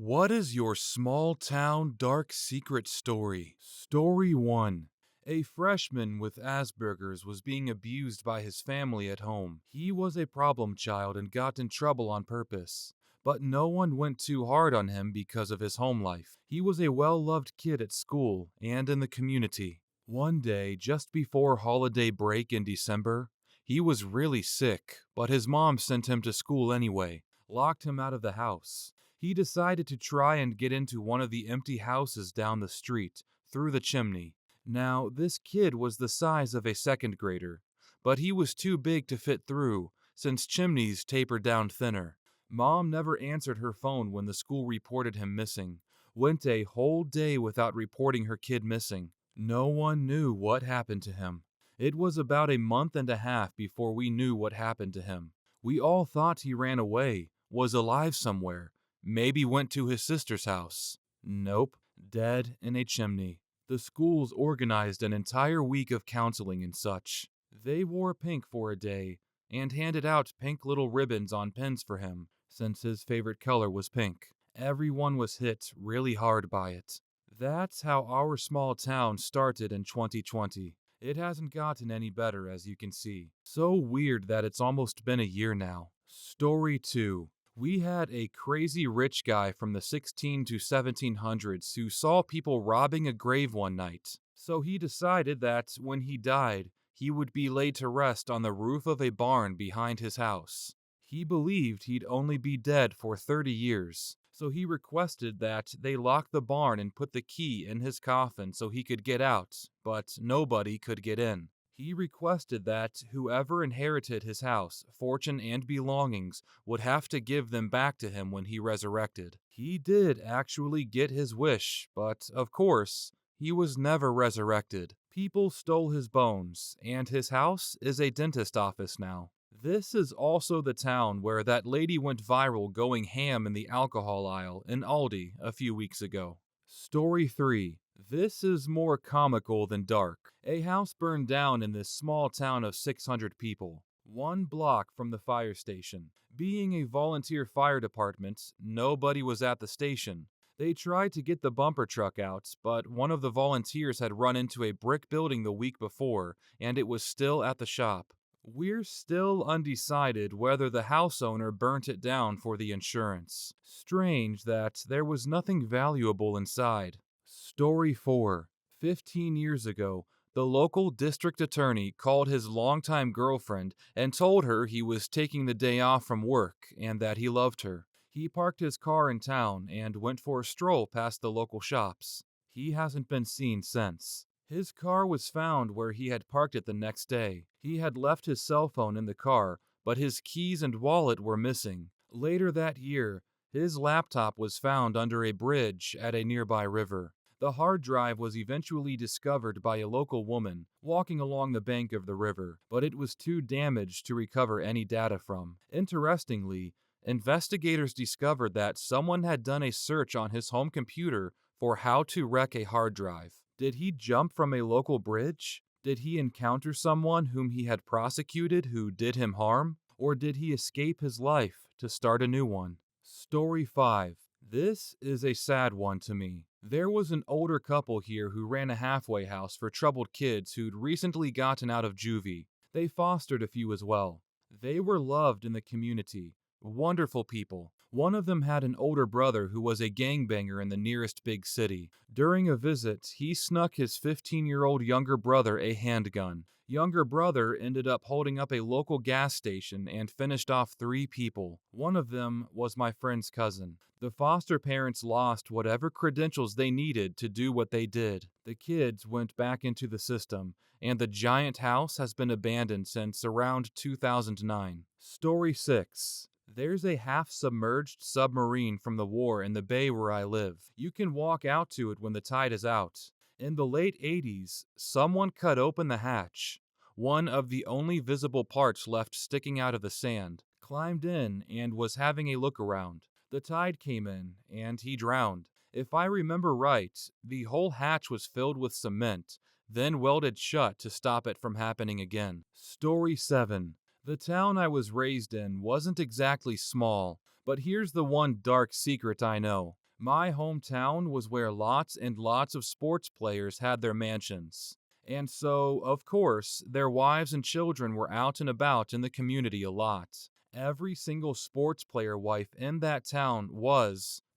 What is your small town dark secret story? Story 1. A freshman with Asperger's was being abused by his family at home. He was a problem child and got in trouble on purpose. But no one went too hard on him because of his home life. He was a well-loved kid at school and in the community. One day, just before holiday break in December, he was really sick, but his mom sent him to school anyway, locked him out of the house. He decided to try and get into one of the empty houses down the street, through the chimney. Now, this kid was the size of a second grader, but he was too big to fit through, since chimneys taper down thinner. Mom never answered her phone when the school reported him missing. Went a whole day without reporting her kid missing. No one knew what happened to him. It was about a month and a half before we knew what happened to him. We all thought he ran away, was alive somewhere. Maybe went to his sister's house. Nope, dead in a chimney. The schools organized an entire week of counseling and such. They wore pink for a day and handed out pink little ribbons on pins for him, since his favorite color was pink. Everyone was hit really hard by it. That's how our small town started in 2020. It hasn't gotten any better, as you can see. So weird that it's almost been a year now. Story 2. We had a crazy rich guy from the 16 to 1700s who saw people robbing a grave one night. So he decided that when he died, he would be laid to rest on the roof of a barn behind his house. He believed he'd only be dead for 30 years, so he requested that they lock the barn and put the key in his coffin so he could get out, but nobody could get in. He requested that whoever inherited his house, fortune, and belongings would have to give them back to him when he resurrected. He did actually get his wish, but of course, he was never resurrected. People stole his bones, and his house is a dentist office now. This is also the town where that lady went viral going ham in the alcohol aisle in Aldi a few weeks ago. Story 3. This is more comical than dark. A house burned down in this small town of 600 people, 1 block from the fire station. Being a volunteer fire department, nobody was at the station. They tried to get the bumper truck out, but one of the volunteers had run into a brick building the week before, and it was still at the shop. We're still undecided whether the house owner burnt it down for the insurance. Strange that there was nothing valuable inside. Story 4. 15 years ago, the local district attorney called his longtime girlfriend and told her he was taking the day off from work and that he loved her. He parked his car in town and went for a stroll past the local shops. He hasn't been seen since. His car was found where he had parked it the next day. He had left his cell phone in the car, but his keys and wallet were missing. Later that year, his laptop was found under a bridge at a nearby river. The hard drive was eventually discovered by a local woman walking along the bank of the river, but it was too damaged to recover any data from. Interestingly, investigators discovered that someone had done a search on his home computer for how to wreck a hard drive. Did he jump from a local bridge? Did he encounter someone whom he had prosecuted who did him harm? Or did he escape his life to start a new one? Story 5. This is a sad one to me. There was an older couple here who ran a halfway house for troubled kids who'd recently gotten out of juvie. They fostered a few as well. They were loved in the community. Wonderful people. One of them had an older brother who was a gangbanger in the nearest big city. During a visit, he snuck his 15-year-old younger brother a handgun. Younger brother ended up holding up a local gas station and finished off 3 people. One of them was my friend's cousin. The foster parents lost whatever credentials they needed to do what they did. The kids went back into the system, and the giant house has been abandoned since around 2009. Story 6. There's a half-submerged submarine from the war in the bay where I live. You can walk out to it when the tide is out. In the late 80s, someone cut open the hatch, one of the only visible parts left sticking out of the sand, climbed in, and was having a look around. The tide came in, and he drowned. If I remember right, the whole hatch was filled with cement, then welded shut to stop it from happening again. Story 7. The town I was raised in wasn't exactly small, but here's the one dark secret I know. My hometown was where lots and lots of sports players had their mansions. And so, of course, their wives and children were out and about in the community a lot. Every single sports player wife in that town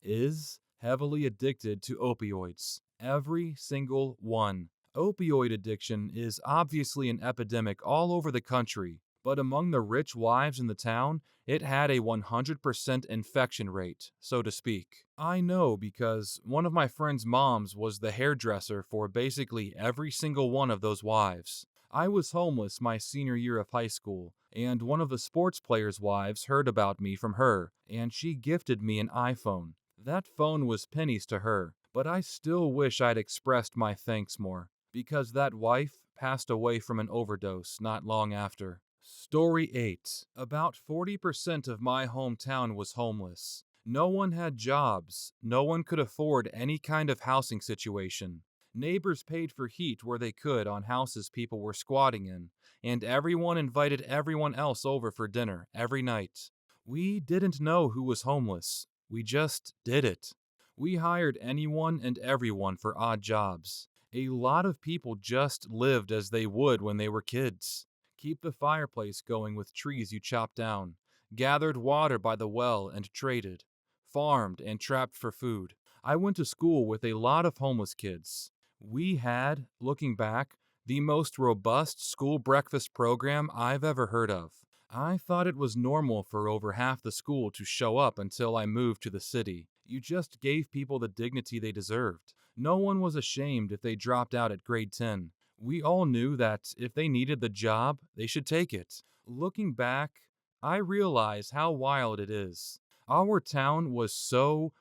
is heavily addicted to opioids. Every single one. Opioid addiction is obviously an epidemic all over the country, but among the rich wives in the town, it had a 100% infection rate, so to speak. I know because one of my friend's moms was the hairdresser for basically every single one of those wives. I was homeless my senior year of high school, and one of the sports players' wives heard about me from her, and she gifted me an iPhone. That phone was pennies to her, but I still wish I'd expressed my thanks more, because that wife passed away from an overdose not long after. Story 8. About 40% of my hometown was homeless. No one had jobs. No one could afford any kind of housing situation. Neighbors paid for heat where they could on houses people were squatting in, and everyone invited everyone else over for dinner every night. We didn't know who was homeless. We just did it. We hired anyone and everyone for odd jobs. A lot of people just lived as they would when they were kids. Keep the fireplace going with trees you chopped down, gathered water by the well and traded, farmed and trapped for food. I went to school with a lot of homeless kids. We had, looking back, the most robust school breakfast program I've ever heard of. I thought it was normal for over half the school to show up until I moved to the city. You just gave people the dignity they deserved. No one was ashamed if they dropped out at grade 10. We all knew that if they needed the job, they should take it. Looking back, I realize how wild it is. Our town was so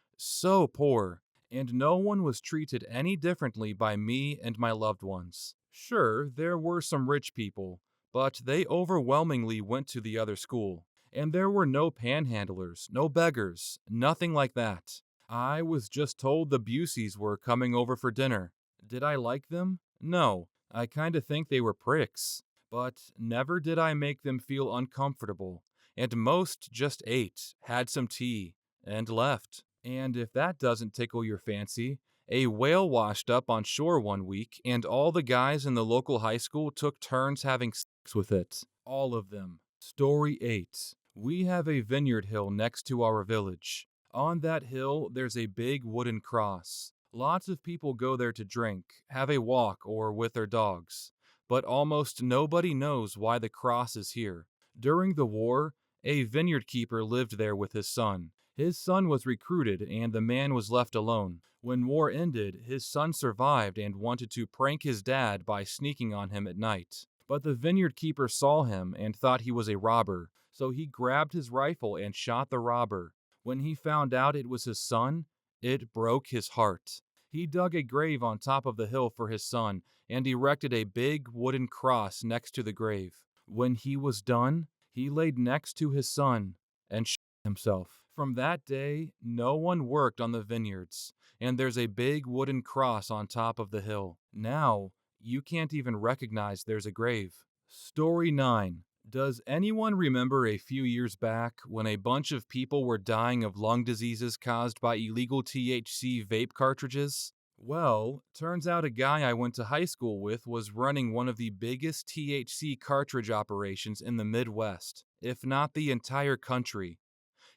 poor, and no one was treated any differently by me and my loved ones. Sure, there were some rich people, but they overwhelmingly went to the other school. And there were no panhandlers, no beggars, nothing like that. I was just told the Buseys were coming over for dinner. Did I like them? No. I kinda think they were pricks. But never did I make them feel uncomfortable. And most just ate, had some tea, and left. And if that doesn't tickle your fancy, a whale washed up on shore one week, and all the guys in the local high school took turns having sex with it. All of them. Story 8. We have a vineyard hill next to our village. On that hill, there's a big wooden cross. Lots of people go there to drink, have a walk, or with their dogs. But almost nobody knows why the cross is here. During the war, a vineyard keeper lived there with his son. His son was recruited and the man was left alone. When war ended, his son survived and wanted to prank his dad by sneaking on him at night. But the vineyard keeper saw him and thought he was a robber, so he grabbed his rifle and shot the robber. When he found out it was his son, it broke his heart. He dug a grave on top of the hill for his son and erected a big wooden cross next to the grave. When he was done, he laid next to his son and shot himself. From that day, no one worked on the vineyards, and there's a big wooden cross on top of the hill. Now, you can't even recognize there's a grave. Story 9. Does anyone remember a few years back when a bunch of people were dying of lung diseases caused by illegal THC vape cartridges? Well, turns out a guy I went to high school with was running one of the biggest THC cartridge operations in the Midwest, if not the entire country.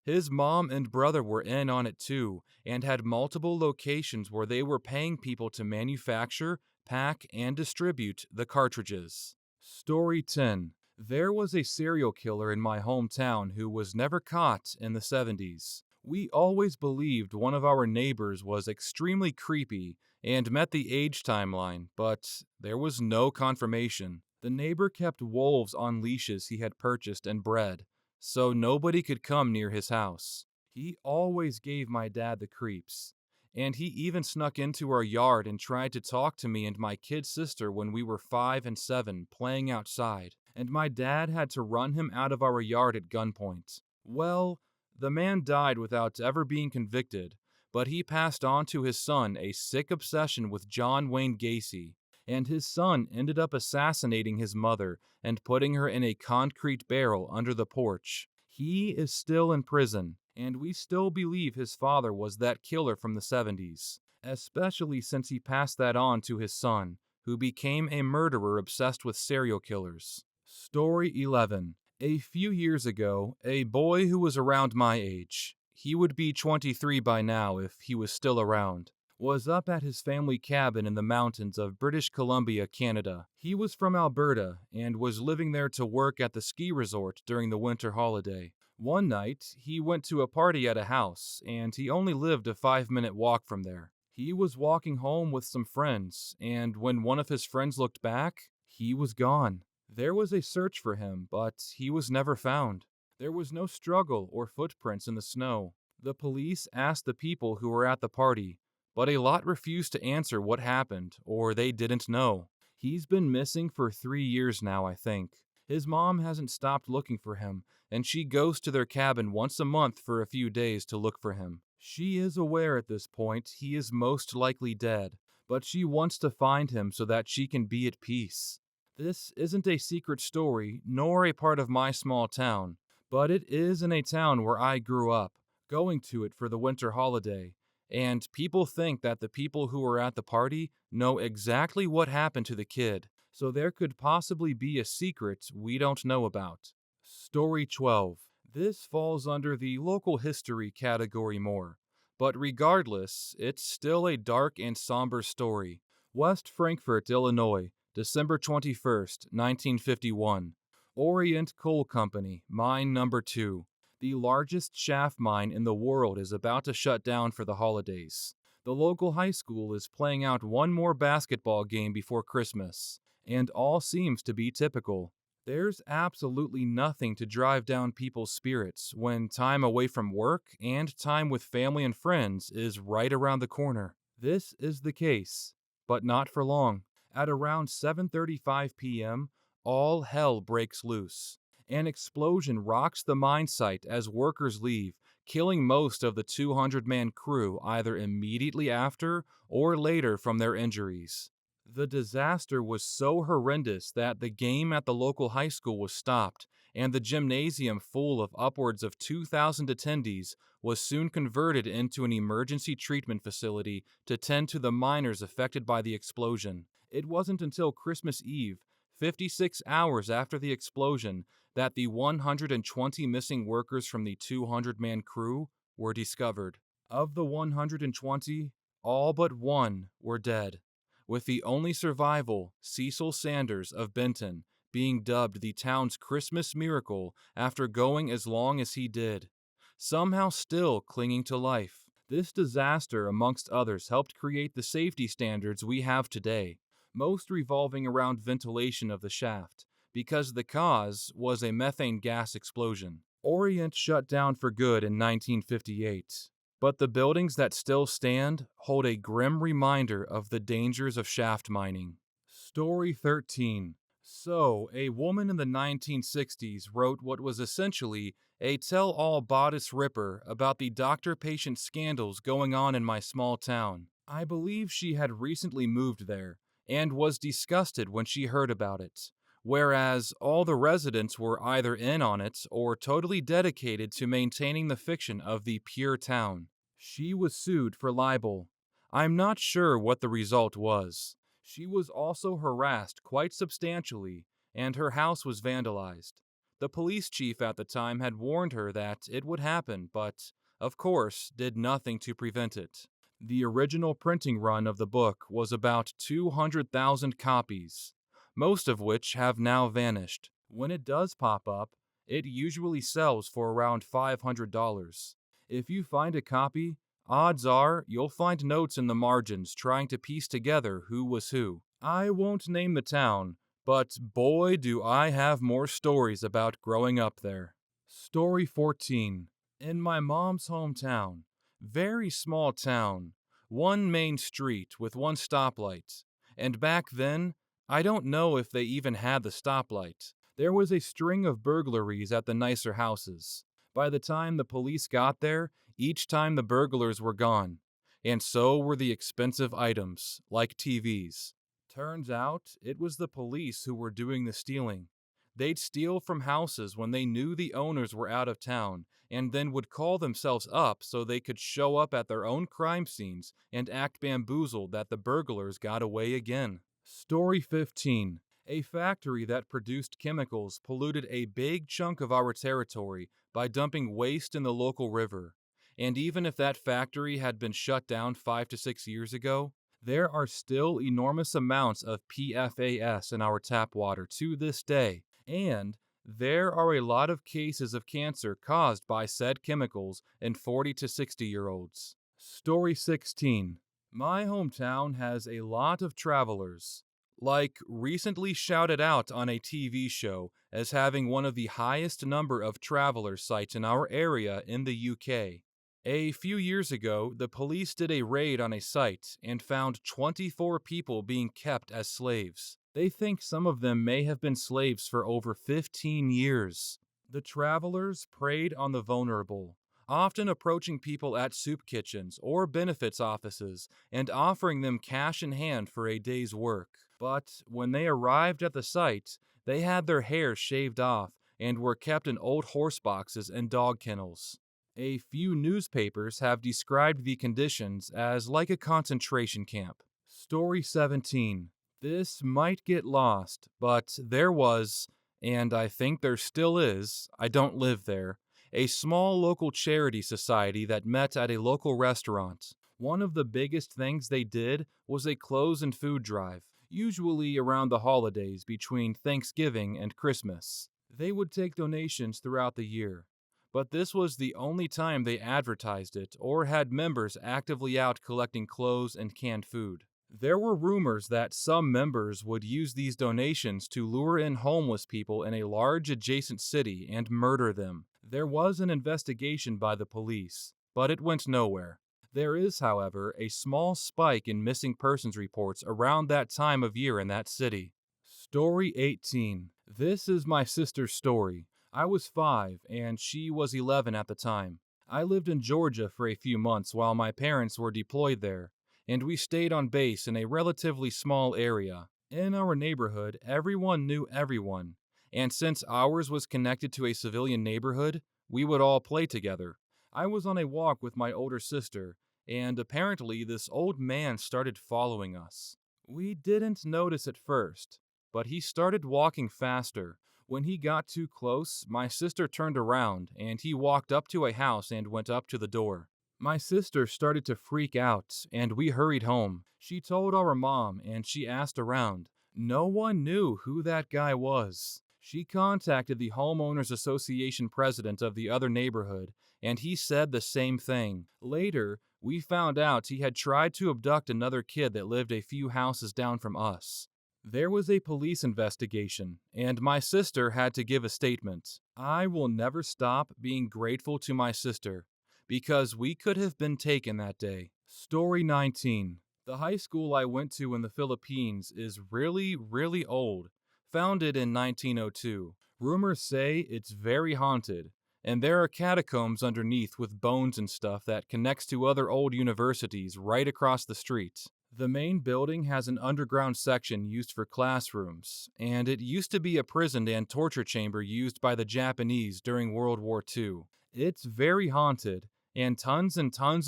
His mom and brother were in on it too, and had multiple locations where they were paying people to manufacture, pack, and distribute the cartridges. Story 10. There was a serial killer in my hometown who was never caught in the 70s. We always believed one of our neighbors was extremely creepy and met the age timeline, but there was no confirmation. The neighbor kept wolves on leashes he had purchased and bred, so nobody could come near his house. He always gave my dad the creeps, and he even snuck into our yard and tried to talk to me and my kid sister when we were 5 and 7 playing outside, and my dad had to run him out of our yard at gunpoint. Well, the man died without ever being convicted, but he passed on to his son a sick obsession with John Wayne Gacy, and his son ended up assassinating his mother and putting her in a concrete barrel under the porch. He is still in prison, and we still believe his father was that killer from the 70s, especially since he passed that on to his son, who became a murderer obsessed with serial killers. Story 11. A few years ago, a boy who was around my age, he would be 23 by now if he was still around, was up at his family cabin in the mountains of British Columbia, Canada. He was from Alberta and was living there to work at the ski resort during the winter holiday. One night, he went to a party at a house, and he only lived a 5-minute walk from there. He was walking home with some friends, and when one of his friends looked back, he was gone. There was a search for him, but he was never found. There was no struggle or footprints in the snow. The police asked the people who were at the party, but a lot refused to answer what happened, or they didn't know. He's been missing for 3 years now, I think. His mom hasn't stopped looking for him, and she goes to their cabin once a month for a few days to look for him. She is aware at this point he is most likely dead, but she wants to find him so that she can be at peace. This isn't a secret story, nor a part of my small town, but it is in a town where I grew up, going to it for the winter holiday, and people think that the people who were at the party know exactly what happened to the kid, so there could possibly be a secret we don't know about. Story 12. This falls under the local history category more, but regardless, it's still a dark and somber story. West Frankfort, Illinois, December 21st, 1951. Orient Coal Company, Mine Number 2. The largest shaft mine in the world is about to shut down for the holidays. The local high school is playing out one more basketball game before Christmas, and all seems to be typical. There's absolutely nothing to drive down people's spirits when time away from work and time with family and friends is right around the corner. This is the case, but not for long. At around 7:35 p.m., all hell breaks loose. An explosion rocks the mine site as workers leave, killing most of the 200-man crew either immediately after or later from their injuries. The disaster was so horrendous that the game at the local high school was stopped, and the gymnasium full of upwards of 2,000 attendees was soon converted into an emergency treatment facility to tend to the miners affected by the explosion. It wasn't until Christmas Eve, 56 hours after the explosion, that the 120 missing workers from the 200-man crew were discovered. Of the 120, all but one were dead, with the only survival, Cecil Sanders of Benton, being dubbed the town's Christmas miracle after going as long as he did, somehow still clinging to life. This disaster, amongst others, helped create the safety standards we have today, most revolving around ventilation of the shaft, because the cause was a methane gas explosion. Orient shut down for good in 1958, but the buildings that still stand hold a grim reminder of the dangers of shaft mining. Story 13. So, a woman in the 1960s wrote what was essentially a tell-all bodice ripper about the doctor-patient scandals going on in my small town. I believe she had recently moved there and was disgusted when she heard about it, whereas all the residents were either in on it or totally dedicated to maintaining the fiction of the pure town. She was sued for libel. I'm not sure what the result was. She was also harassed quite substantially, and her house was vandalized. The police chief at the time had warned her that it would happen, but, of course, did nothing to prevent it. The original printing run of the book was about 200,000 copies, most of which have now vanished. When it does pop up, it usually sells for around $500. If you find a copy, odds are you'll find notes in the margins trying to piece together who was who. I won't name the town, but boy do I have more stories about growing up there. Story 14. In my mom's hometown, very small town, one main street with one stoplight, and back then, I don't know if they even had the stoplight. There was a string of burglaries at the nicer houses. By the time the police got there, each time the burglars were gone, and so were the expensive items, like TVs. Turns out, it was the police who were doing the stealing. They'd steal from houses when they knew the owners were out of town, and then would call themselves up so they could show up at their own crime scenes and act bamboozled that the burglars got away again. Story 15. A factory that produced chemicals polluted a big chunk of our territory by dumping waste in the local river. And even if that factory had been shut down 5 to 6 years ago, there are still enormous amounts of PFAS in our tap water to this day, and there are a lot of cases of cancer caused by said chemicals in 40 to 60-year-olds. Story 16. My hometown has a lot of travelers. Like, recently shouted out on a TV show as having one of the highest number of traveler sites in our area in the UK. A few years ago, the police did a raid on a site and found 24 people being kept as slaves. They think some of them may have been slaves for over 15 years. The travelers preyed on the vulnerable, often approaching people at soup kitchens or benefits offices and offering them cash in hand for a day's work. But when they arrived at the site, they had their hair shaved off and were kept in old horse boxes and dog kennels. A few newspapers have described the conditions as like a concentration camp. Story 17. This might get lost, but there was, and I think there still is, I don't live there, a small local charity society that met at a local restaurant. One of the biggest things they did was a clothes and food drive, usually around the holidays between Thanksgiving and Christmas. They would take donations throughout the year, but this was the only time they advertised it or had members actively out collecting clothes and canned food. There were rumors that some members would use these donations to lure in homeless people in a large adjacent city and murder them. There was an investigation by the police, but it went nowhere. There is, however, a small spike in missing persons reports around that time of year in that city. Story 18. This is my sister's story. I was 5 and she was 11 at the time. I lived in Georgia for a few months while my parents were deployed there, and we stayed on base in a relatively small area. In our neighborhood, everyone knew everyone, and since ours was connected to a civilian neighborhood, we would all play together. I was on a walk with my older sister, and apparently this old man started following us. We didn't notice at first, but he started walking faster. When he got too close, my sister turned around, and he walked up to a house and went up to the door. My sister started to freak out, and we hurried home. She told our mom, and she asked around. No one knew who that guy was. She contacted the Homeowners Association president of the other neighborhood, and he said the same thing. Later, we found out he had tried to abduct another kid that lived a few houses down from us. There was a police investigation, and my sister had to give a statement. I will never stop being grateful to my sister, because we could have been taken that day. Story 19. The high school I went to in the Philippines is really, really old, founded in 1902. Rumors say it's very haunted, and there are catacombs underneath with bones and stuff that connects to other old universities right across the street. The main building has an underground section used for classrooms, and it used to be a prison and torture chamber used by the Japanese during World War II. It's very haunted, and tons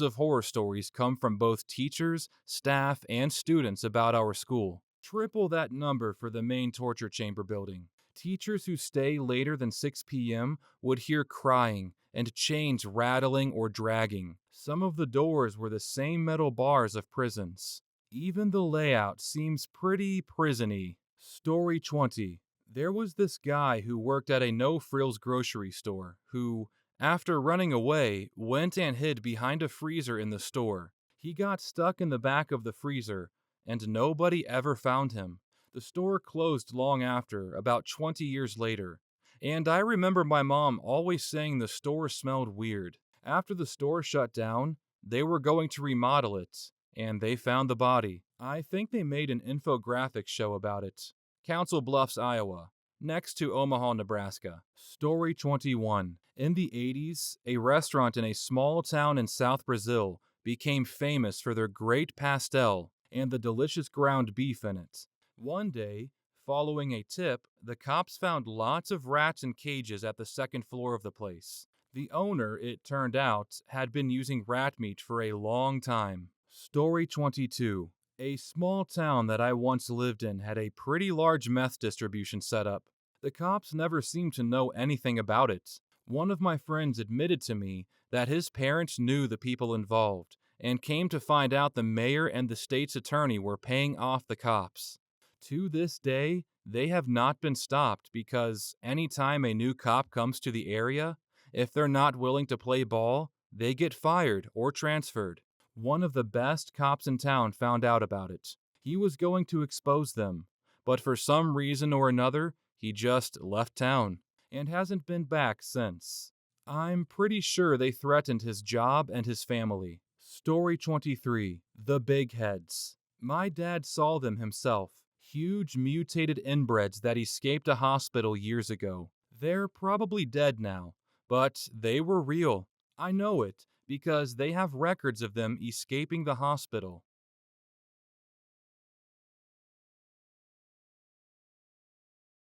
of horror stories come from both teachers, staff, and students about our school. Triple that number for the main torture chamber building. Teachers who stay later than 6 p.m. would hear crying and chains rattling or dragging. Some of the doors were the same metal bars of prisons. Even the layout seems pretty prison-y. Story 20. There was this guy who worked at a no-frills grocery store who, after running away, went and hid behind a freezer in the store. He got stuck in the back of the freezer, and nobody ever found him. The store closed long after, about 20 years later, and I remember my mom always saying the store smelled weird. After the store shut down, they were going to remodel it, and they found the body. I think they made an infographic show about it. Council Bluffs, Iowa, next to Omaha, Nebraska. Story 21. In the 80s, a restaurant in a small town in South Brazil became famous for their great pastel and the delicious ground beef in it. One day, Following a tip, the cops found lots of rats in cages at the second floor of the place. The owner, it turned out, had been using rat meat for a long time. Story 22. A small town that I once lived in had a pretty large meth distribution setup. The cops never seemed to know anything about it. One of my friends admitted to me that his parents knew the people involved and came to find out the mayor and the state's attorney were paying off the cops. To this day, they have not been stopped because anytime a new cop comes to the area, if they're not willing to play ball, they get fired or transferred. One of the best cops in town found out about it. He was going to expose them, but for some reason or another, he just left town and hasn't been back since. I'm pretty sure they threatened his job and his family. Story 23. The Big Heads. My dad saw them himself. Huge mutated inbreds that escaped a hospital years ago. They're probably dead now, but they were real. I know it because they have records of them escaping the hospital.